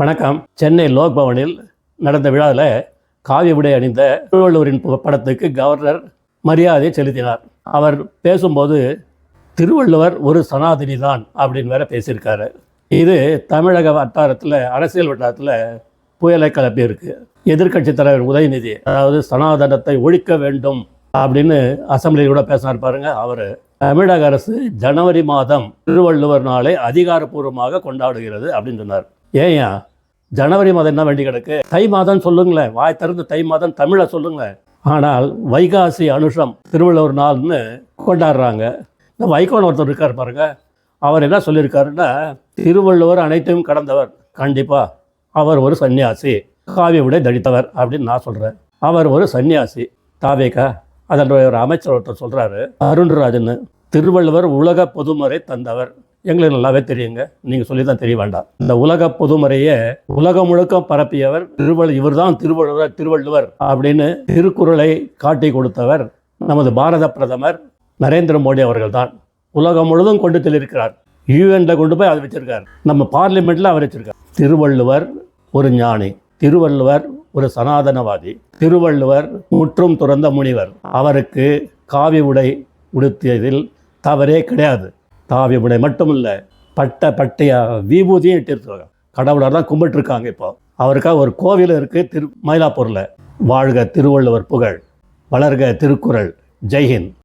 வணக்கம். சென்னை லோக் பவனில் நடந்த விழாவில் காவி உடை அணிந்த திருவள்ளுவரின் படத்துக்கு கவர்னர் மரியாதை செலுத்தினார். அவர் பேசும்போது திருவள்ளுவர் ஒரு சனாதனி தான் அப்படின்னு வேற பேசியிருக்காரு. இது தமிழக வட்டாரத்தில், அரசியல் வட்டாரத்தில் புயலை கிளப்பி இருக்கு. எதிர்கட்சி தலைவர் உதயநிதி, அதாவது சனாதனத்தை ஒழிக்க வேண்டும் அப்படின்னு அசம்பிளியில் கூட பேசினார் பாருங்க. அவர் தமிழக அரசு ஜனவரி மாதம் திருவள்ளுவர் நாளை அதிகாரப்பூர்வமாக கொண்டாடுகிறது அப்படின்னு சொன்னார். ஏன் ஜனவரி மாதம் என்ன வேண்டி கிடக்கு? தை மாதம் சொல்லுங்களேன், வாய் திறந்து தை மாதம் தமிழை சொல்லுங்களேன். ஆனால் வைகாசி அனுஷம் திருவள்ளுவர் நாள்னு கொண்டாடுறாங்க. இந்த வைகோன் ஒருத்தர் இருக்கார் பாருங்க, அவர் என்ன சொல்லியிருக்காருன்னா, திருவள்ளுவர் அனைத்தையும் கடந்தவர், கண்டிப்பாக அவர் ஒரு சன்னியாசி, காவி உடை தடித்தவர் அப்படின்னு நான் சொல்கிறேன். அவர் ஒரு சன்னியாசி. தாவேகா அதனுடைய ஒரு அமைச்சர் ஒருத்தர் சொல்கிறாரு, அருண்ராஜன், திருவள்ளுவர் உலக பொதுமறை தந்தவர். எங்களுக்கு நல்லாவே தெரியுங்க, நீங்கள் சொல்லி தான் தெரிய வேண்டாம். இந்த உலக பொதுமறையை உலகம் முழுக்க பரப்பியவர் இவர் தான் திருவள்ளுவர் அப்படின்னு திருக்குறளை காட்டி கொடுத்தவர் நமது பாரத பிரதமர் நரேந்திர மோடி அவர்கள் தான். உலகம் முழுவதும் கொண்டு செல்லிருக்கிறார். யூஎன்ல கொண்டு போய் அதை வச்சிருக்கார். நம்ம பார்லிமெண்ட்ல அவர் வச்சிருக்கார். திருவள்ளுவர் ஒரு ஞானி, திருவள்ளுவர் ஒரு சனாதனவாதி, திருவள்ளுவர் முற்றும் துறந்த முனிவர். அவருக்கு காவி உடை உடுத்தியதில் தவறே கிடையாது. காவி உடை மட்டும் இல்லை, பட்டையா விபூதியும் இட்டிருக்காங்க. கடவுளர் தான் கும்பிட்டுருக்காங்க. இப்போ அவருக்காக ஒரு கோவில் இருக்குது மயிலாப்பூரில். வாழ்க திருவள்ளுவர் புகழ், வளர்க திருக்குறள். ஜெய்ஹிந்த்.